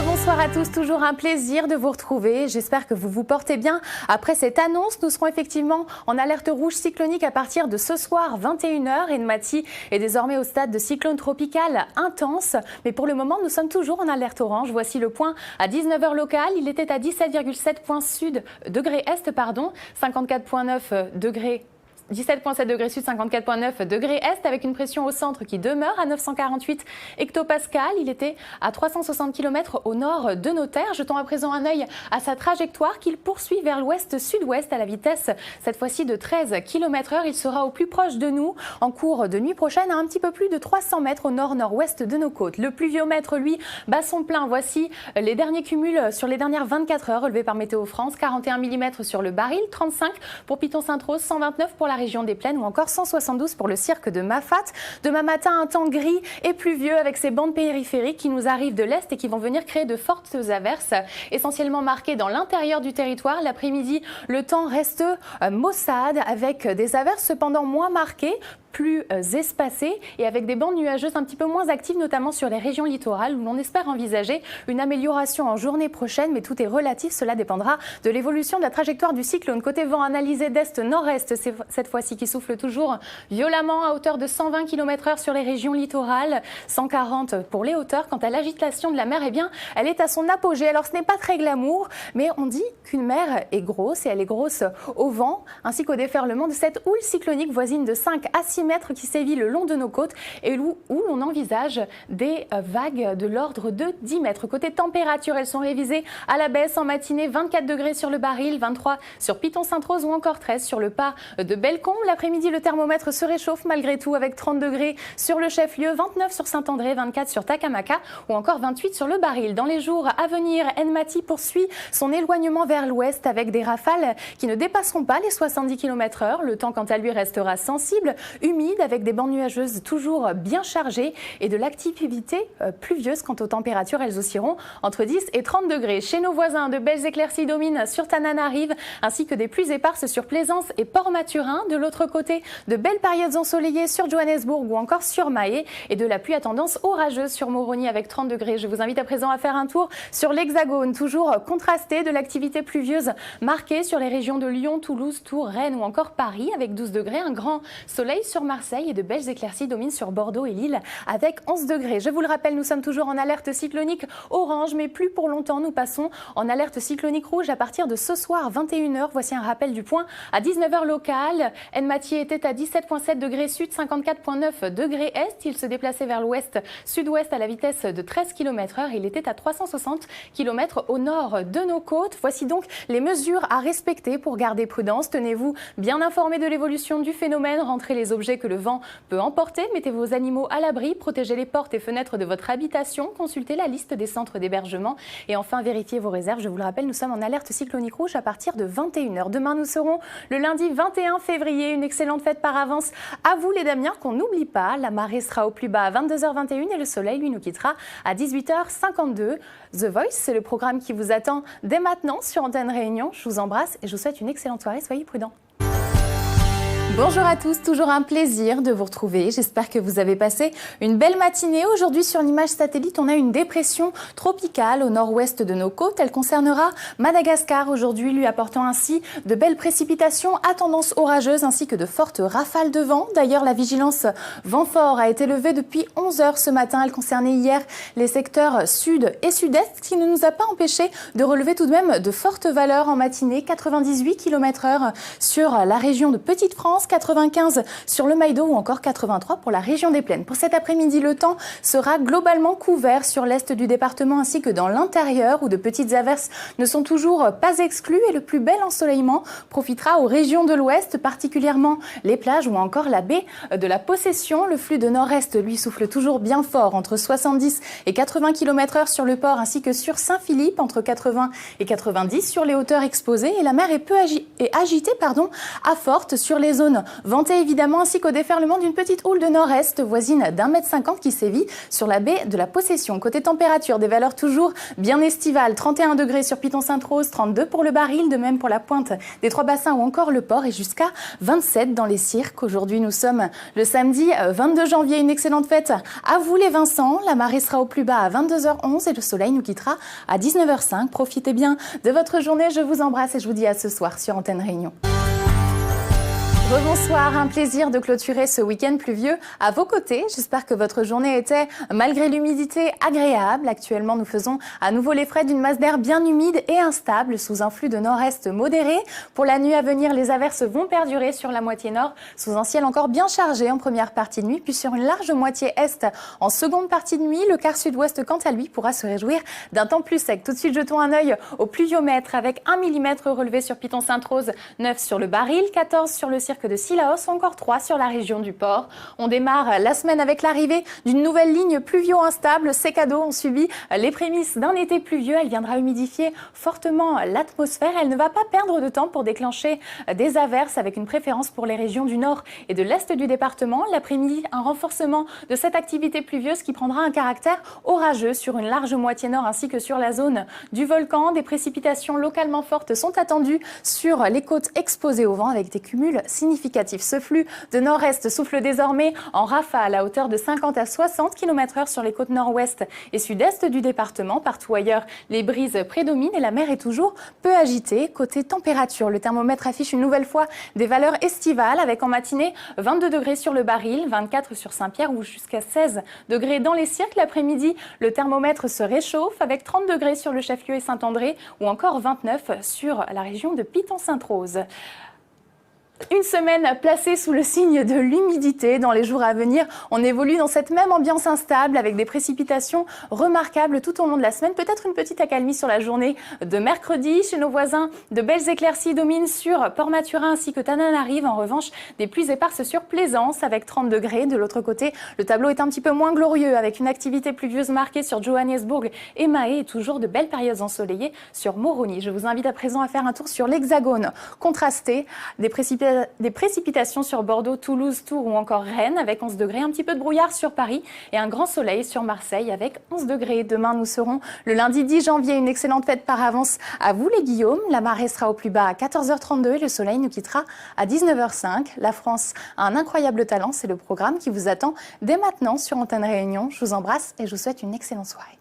Bonsoir à tous, toujours un plaisir de vous retrouver. J'espère que vous vous portez bien. Après cette annonce, nous serons effectivement en alerte rouge cyclonique à partir de ce soir 21h. Enmati est désormais au stade de cyclone tropical intense. Mais pour le moment, nous sommes toujours en alerte orange. Voici le point à 19h local. Il était à 17,7 degrés est, 54,9 degrés 17,7 degrés sud, 54,9 degrés est, avec une pression au centre qui demeure à 948 hectopascales. Il était à 360 km au nord de nos terres. Jetons à présent un œil à sa trajectoire qu'il poursuit vers l'ouest-sud-ouest à la vitesse, cette fois-ci de 13 km/h. Il sera au plus proche de nous en cours de nuit prochaine à un petit peu plus de 300 mètres au nord-nord-ouest de nos côtes. Le pluviomètre, lui, bat son plein. Voici les derniers cumuls sur les dernières 24 heures relevés par Météo France. 41 mm sur le Baril, 35 pour Piton-Sainte-Rose, 129 pour la région des Plaines ou encore 172 pour le cirque de Mafate. Demain matin, un temps gris et pluvieux avec ces bandes périphériques qui nous arrivent de l'est et qui vont venir créer de fortes averses, essentiellement marquées dans l'intérieur du territoire. L'après-midi, le temps reste maussade avec des averses cependant moins marquées, plus espacées et avec des bandes nuageuses un petit peu moins actives, notamment sur les régions littorales où l'on espère envisager une amélioration en journée prochaine, mais tout est relatif, cela dépendra de l'évolution de la trajectoire du cyclone. Côté vent analysé d'est-nord-est, cette fois-ci qui souffle toujours violemment à hauteur de 120 km/h sur les régions littorales, 140 pour les hauteurs. Quant à l'agitation de la mer, eh bien, elle est à son apogée. Alors ce n'est pas très glamour, mais on dit qu'une mer est grosse et elle est grosse au vent, ainsi qu'au déferlement de cette houle cyclonique voisine de 5 à 6 mètres qui sévit le long de nos côtes et où l'on envisage des vagues de l'ordre de 10 mètres. Côté température, elles sont révisées à la baisse en matinée, 24 degrés sur le Baril, 23 sur Piton-Sainte-Rose ou encore 13 sur le pas de Bellecombe. L'après-midi, le thermomètre se réchauffe malgré tout avec 30 degrés sur le chef-lieu, 29 sur Saint-André, 24 sur Takamaka ou encore 28 sur le Baril. Dans les jours à venir, Enmati poursuit son éloignement vers l'ouest avec des rafales qui ne dépasseront pas les 70 km/h. Le temps, quant à lui, restera sensible, humide avec des bandes nuageuses toujours bien chargées et de l'activité pluvieuse. Quant aux températures, elles oscilleront entre 10 et 30 degrés. Chez nos voisins, de belles éclaircies dominent sur Tananarive ainsi que des pluies éparses sur Plaisance et Port-Maturin. De l'autre côté, de belles périodes ensoleillées sur Johannesburg ou encore sur Mahé et de la pluie à tendance orageuse sur Moroni avec 30 degrés. Je vous invite à présent à faire un tour sur l'Hexagone, toujours contrasté, de l'activité pluvieuse marquée sur les régions de Lyon, Toulouse, Tours, Rennes ou encore Paris avec 12 degrés. Un grand soleil sur Marseille et de belles éclaircies dominent sur Bordeaux et Lille avec 11 degrés. Je vous le rappelle, nous sommes toujours en alerte cyclonique orange, mais plus pour longtemps. Nous passons en alerte cyclonique rouge à partir de ce soir 21h. Voici un rappel du point à 19h local. Enmati était à 17,7 degrés sud, 54,9 degrés est. Il se déplaçait vers l'ouest-sud-ouest à la vitesse de 13 km/h. Il était à 360 km au nord de nos côtes. Voici donc les mesures à respecter pour garder prudence. Tenez-vous bien informés de l'évolution du phénomène. Rentrez les objets que le vent peut emporter. Mettez vos animaux à l'abri. Protégez les portes et fenêtres de votre habitation. Consultez la liste des centres d'hébergement. Et enfin, vérifiez vos réserves. Je vous le rappelle, nous sommes en alerte cyclonique rouge à partir de 21h. Demain, nous serons le lundi 21 février. Une excellente fête par avance à vous les Damiens qu'on n'oublie pas. La marée sera au plus bas à 22h21 et le soleil, lui, nous quittera à 18h52. The Voice, c'est le programme qui vous attend dès maintenant sur Antenne Réunion. Je vous embrasse et je vous souhaite une excellente soirée. Soyez prudents. Bonjour à tous, toujours un plaisir de vous retrouver. J'espère que vous avez passé une belle matinée. Aujourd'hui, sur l'image satellite, on a une dépression tropicale au nord-ouest de nos côtes. Elle concernera Madagascar aujourd'hui, lui apportant ainsi de belles précipitations à tendance orageuse ainsi que de fortes rafales de vent. D'ailleurs, la vigilance vent fort a été levée depuis 11h ce matin. Elle concernait hier les secteurs sud et sud-est, ce qui ne nous a pas empêché de relever tout de même de fortes valeurs en matinée. 98 km/h sur la région de Petite-France, 95 sur le Maïdo ou encore 83 pour la région des Plaines. Pour cet après-midi, le temps sera globalement couvert sur l'est du département ainsi que dans l'intérieur où de petites averses ne sont toujours pas exclues et le plus bel ensoleillement profitera aux régions de l'ouest, particulièrement les plages ou encore la baie de la Possession. Le flux de nord-est, lui, souffle toujours bien fort entre 70 et 80 km/h sur le port ainsi que sur Saint-Philippe, entre 80 et 90 sur les hauteurs exposées et la mer est agitée à forte sur les zones zone ventée évidemment, ainsi qu'au déferlement d'une petite houle de nord-est voisine d'1,50 m qui sévit sur la baie de la Possession. Côté température, des valeurs toujours bien estivales, 31 degrés sur Piton-Sainte-Rose, 32 pour le Baril, de même pour la pointe des Trois-Bassins ou encore le port, et jusqu'à 27 dans les cirques. Aujourd'hui, nous sommes le samedi 22 janvier, une excellente fête à vous les Vincent. La marée sera au plus bas à 22h11 et le soleil nous quittera à 19h05. Profitez bien de votre journée, je vous embrasse et je vous dis à ce soir sur Antenne Réunion. Rebonsoir, un plaisir de clôturer ce week-end pluvieux à vos côtés. J'espère que votre journée était, malgré l'humidité, agréable. Actuellement, nous faisons à nouveau les frais d'une masse d'air bien humide et instable sous un flux de nord-est modéré. Pour la nuit à venir, les averses vont perdurer sur la moitié nord sous un ciel encore bien chargé en première partie de nuit, puis sur une large moitié est en seconde partie de nuit. Le quart sud-ouest, quant à lui, pourra se réjouir d'un temps plus sec. Tout de suite, jetons un œil au pluviomètre avec 1 mm relevé sur Piton-Sainte-Rose, 9 sur le Baril, 14 sur le cirque de Sillaos, encore 3 sur la région du port. On démarre la semaine avec l'arrivée d'une nouvelle ligne pluvio-instable. Ces cadeaux ont subi les prémices d'un été pluvieux. Elle viendra humidifier fortement l'atmosphère. Elle ne va pas perdre de temps pour déclencher des averses, avec une préférence pour les régions du nord et de l'est du département. L'après-midi, un renforcement de cette activité pluvieuse qui prendra un caractère orageux sur une large moitié nord ainsi que sur la zone du volcan. Des précipitations localement fortes sont attendues sur les côtes exposées au vent avec des cumuls significatifs. Ce flux de nord-est souffle désormais en rafale à hauteur de 50 à 60 km/h sur les côtes nord-ouest et sud-est du département. Partout ailleurs, les brises prédominent et la mer est toujours peu agitée. Côté température, le thermomètre affiche une nouvelle fois des valeurs estivales avec en matinée 22 degrés sur le Baril, 24 sur Saint-Pierre ou jusqu'à 16 degrés dans les cirques. L'après-midi, le thermomètre se réchauffe avec 30 degrés sur le chef-lieu et Saint-André ou encore 29 sur la région de Piton-Sainte-Rose. Une semaine placée sous le signe de l'humidité. Dans les jours à venir, on évolue dans cette même ambiance instable avec des précipitations remarquables tout au long de la semaine. Peut-être une petite accalmie sur la journée de mercredi. Chez nos voisins, de belles éclaircies dominent sur Port-Maturin ainsi que Tananarive. En revanche, des pluies éparses sur Plaisance avec 30 degrés. De l'autre côté, le tableau est un petit peu moins glorieux avec une activité pluvieuse marquée sur Johannesburg et Mahé et toujours de belles périodes ensoleillées sur Moroni. Je vous invite à présent à faire un tour sur l'Hexagone contrasté. Des précipitations sur Bordeaux, Toulouse, Tours ou encore Rennes avec 11 degrés, un petit peu de brouillard sur Paris et un grand soleil sur Marseille avec 11 degrés. Demain, nous serons le lundi 10 janvier. Une excellente fête par avance à vous les Guillaume. La marée sera au plus bas à 14h32 et le soleil nous quittera à 19h05. La France a un incroyable talent, c'est le programme qui vous attend dès maintenant sur Antenne Réunion. Je vous embrasse et je vous souhaite une excellente soirée.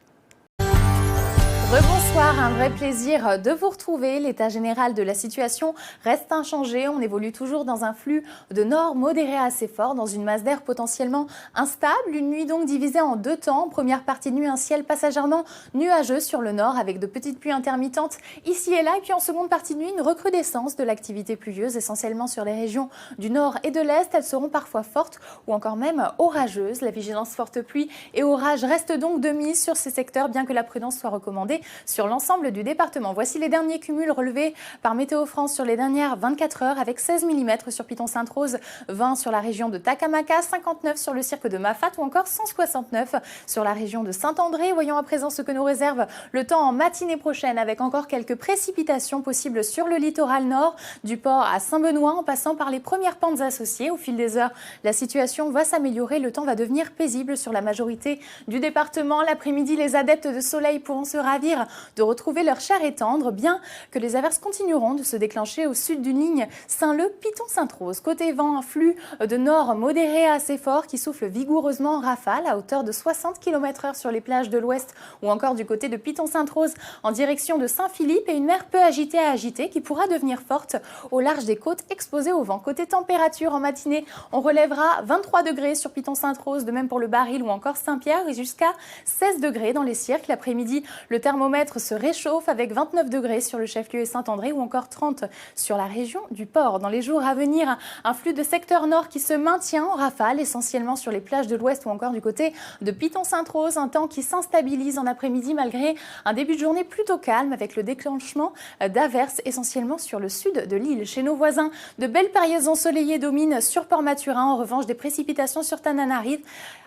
Rebonsoir, un vrai plaisir de vous retrouver. L'état général de la situation reste inchangé. On évolue toujours dans un flux de nord modéré à assez fort, dans une masse d'air potentiellement instable. Une nuit donc divisée en deux temps. Première partie de nuit, un ciel passagèrement nuageux sur le nord avec de petites pluies intermittentes ici et là. Et puis en seconde partie de nuit, une recrudescence de l'activité pluvieuse, essentiellement sur les régions du nord et de l'est. Elles seront parfois fortes ou encore même orageuses. La vigilance forte pluie et orage reste donc de mise sur ces secteurs, bien que la prudence soit recommandée sur l'ensemble du département. Voici les derniers cumuls relevés par Météo France sur les dernières 24 heures avec 16 mm sur Piton-Sainte-Rose, 20 sur la région de Takamaka, 59 sur le cirque de Mafat ou encore 169 sur la région de Saint-André. Voyons à présent ce que nous réserve le temps en matinée prochaine avec encore quelques précipitations possibles sur le littoral nord, du port à Saint-Benoît en passant par les premières pentes associées. Au fil des heures, la situation va s'améliorer, le temps va devenir paisible sur la majorité du département. L'après-midi, les adeptes de soleil pourront se ravir de retrouver leur chair et tendre, bien que les averses continueront de se déclencher au sud d'une ligne Saint-Leu-Piton-Sainte-Rose. Côté vent, un flux de nord modéré à assez fort qui souffle vigoureusement en rafale à hauteur de 60 km/h sur les plages de l'ouest ou encore du côté de Piton-Sainte-Rose en direction de Saint-Philippe, et une mer peu agitée à agitée qui pourra devenir forte au large des côtes exposées au vent. Côté température, en matinée, on relèvera 23 degrés sur Piton-Sainte-Rose, de même pour le Baril ou encore Saint-Pierre, et jusqu'à 16 degrés dans les cirques. L'après-midi, le thermomètre se réchauffe avec 29 degrés sur le chef-lieu et Saint-André ou encore 30 sur la région du port. Dans les jours à venir, un flux de secteur nord qui se maintient en rafale, essentiellement sur les plages de l'ouest ou encore du côté de Piton-Sainte-Rose. Un temps qui s'instabilise en après-midi malgré un début de journée plutôt calme avec le déclenchement d'averses essentiellement sur le sud de l'île. Chez nos voisins, de belles périodes ensoleillées dominent sur Port-Maturin. En revanche, des précipitations sur Tananarive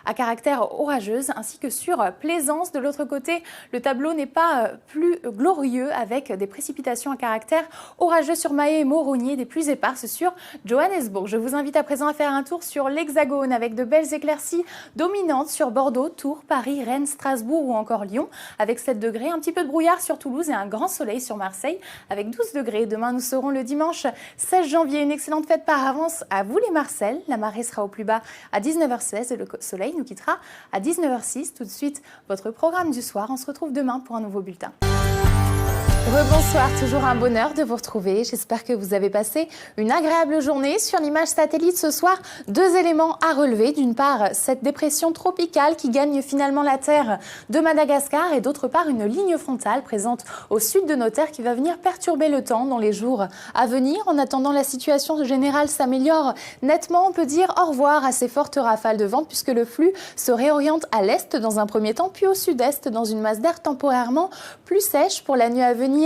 à caractère orageuse ainsi que sur Plaisance. De l'autre côté, le tableau n'est pas plus glorieux avec des précipitations à caractère orageux sur Mahé et Moroni et des pluies éparses sur Johannesburg. Je vous invite à présent à faire un tour sur l'Hexagone avec de belles éclaircies dominantes sur Bordeaux, Tours, Paris, Rennes, Strasbourg ou encore Lyon avec 7 degrés, un petit peu de brouillard sur Toulouse et un grand soleil sur Marseille avec 12 degrés. Demain, nous serons le dimanche 16 janvier. Une excellente fête par avance à vous les Marcel. La marée sera au plus bas à 19h16 et le soleil nous quittera à 19h06. Tout de suite, votre programme du soir. On se retrouve demain pour un nouveau bulletin. Rebonsoir, toujours un bonheur de vous retrouver. J'espère que vous avez passé une agréable journée. Sur l'image satellite ce soir, 2 éléments à relever. D'une part, cette dépression tropicale qui gagne finalement la terre de Madagascar et d'autre part, une ligne frontale présente au sud de nos terres qui va venir perturber le temps dans les jours à venir. En attendant, la situation générale s'améliore nettement. On peut dire au revoir à ces fortes rafales de vent puisque le flux se réoriente à l'est dans un premier temps, puis au sud-est dans une masse d'air temporairement plus sèche pour la nuit à venir.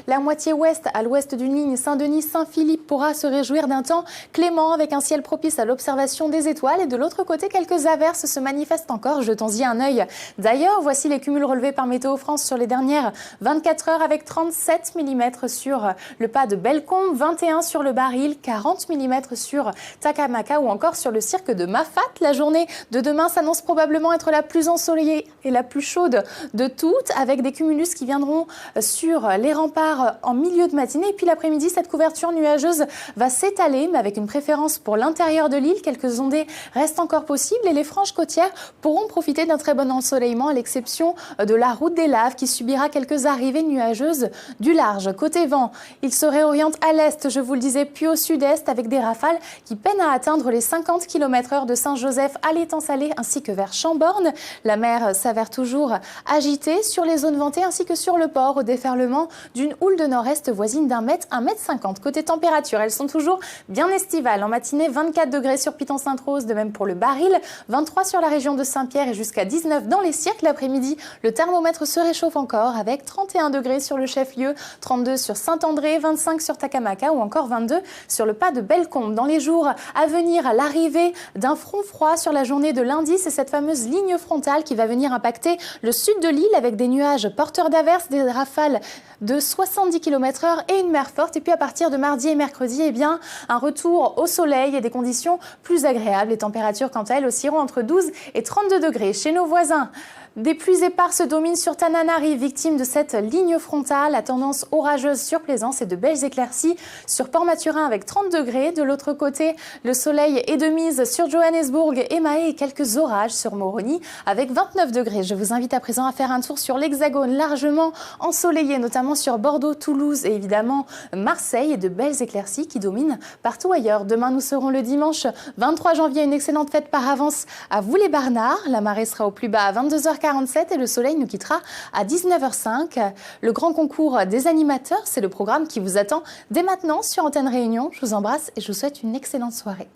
La moitié ouest, à l'ouest d'une ligne Saint-Denis-Saint-Philippe, pourra se réjouir d'un temps clément avec un ciel propice à l'observation des étoiles. Et de l'autre côté, quelques averses se manifestent encore. Jetons-y un œil. D'ailleurs, voici les cumuls relevés par Météo France sur les dernières 24 heures avec 37 mm sur le pas de Bellecombe, 21 sur le Baril, 40 mm sur Takamaka ou encore sur le cirque de Mafat. La journée de demain s'annonce probablement être la plus ensoleillée et la plus chaude de toutes avec des cumulus qui viendront sur les remparts en milieu de matinée. Et puis l'après-midi, cette couverture nuageuse va s'étaler, mais avec une préférence pour l'intérieur de l'île. Quelques ondées restent encore possibles et les franges côtières pourront profiter d'un très bon ensoleillement, à l'exception de la route des Laves qui subira quelques arrivées nuageuses du large. Côté vent, il se réoriente à l'est, je vous le disais, puis au sud-est avec des rafales qui peinent à atteindre les 50 km/h de Saint-Joseph à l'étang-salé ainsi que vers Chamborne. La mer s'avère toujours agitée sur les zones ventées ainsi que sur le port au déferlement d'une houle de nord-est voisine d'1 mètre, 1,50 m. Côté température, elles sont toujours bien estivales. En matinée, 24 degrés sur Piton-Sainte-Rose, de même pour le Baril, 23 sur la région de Saint-Pierre et jusqu'à 19 dans les Cirques. L'après-midi, le thermomètre se réchauffe encore avec 31 degrés sur le chef-lieu, 32 sur Saint-André, 25 sur Takamaka ou encore 22 sur le pas de Bellecombe. Dans les jours à venir, l'arrivée d'un front froid sur la journée de lundi, c'est cette fameuse ligne frontale qui va venir impacter le sud de l'île avec des nuages porteurs d'averses, des rafales de 70 km/h et une mer forte. Et puis à partir de mardi et mercredi, eh bien, un retour au soleil et des conditions plus agréables. Les températures, quant à elles, oscilleront entre 12 et 32 degrés. Chez nos voisins, des pluies éparses dominent sur Tananarive, victime de cette ligne frontale à tendance orageuse sur Plaisance et de belles éclaircies sur Port-Maturin avec 30 degrés. De l'autre côté, le soleil est de mise sur Johannesburg et Mahé et quelques orages sur Moroni avec 29 degrés. Je vous invite à présent à faire un tour sur l'Hexagone largement ensoleillé, notamment sur Bordeaux, Toulouse et évidemment Marseille, et de belles éclaircies qui dominent partout ailleurs. Demain, nous serons le dimanche 23 janvier. Une excellente fête par avance à vous les Barnards. La marée sera au plus bas à 22h47 et le soleil nous quittera à 19h05. Le grand concours des animateurs, c'est le programme qui vous attend dès maintenant sur Antenne Réunion. Je vous embrasse et je vous souhaite une excellente soirée.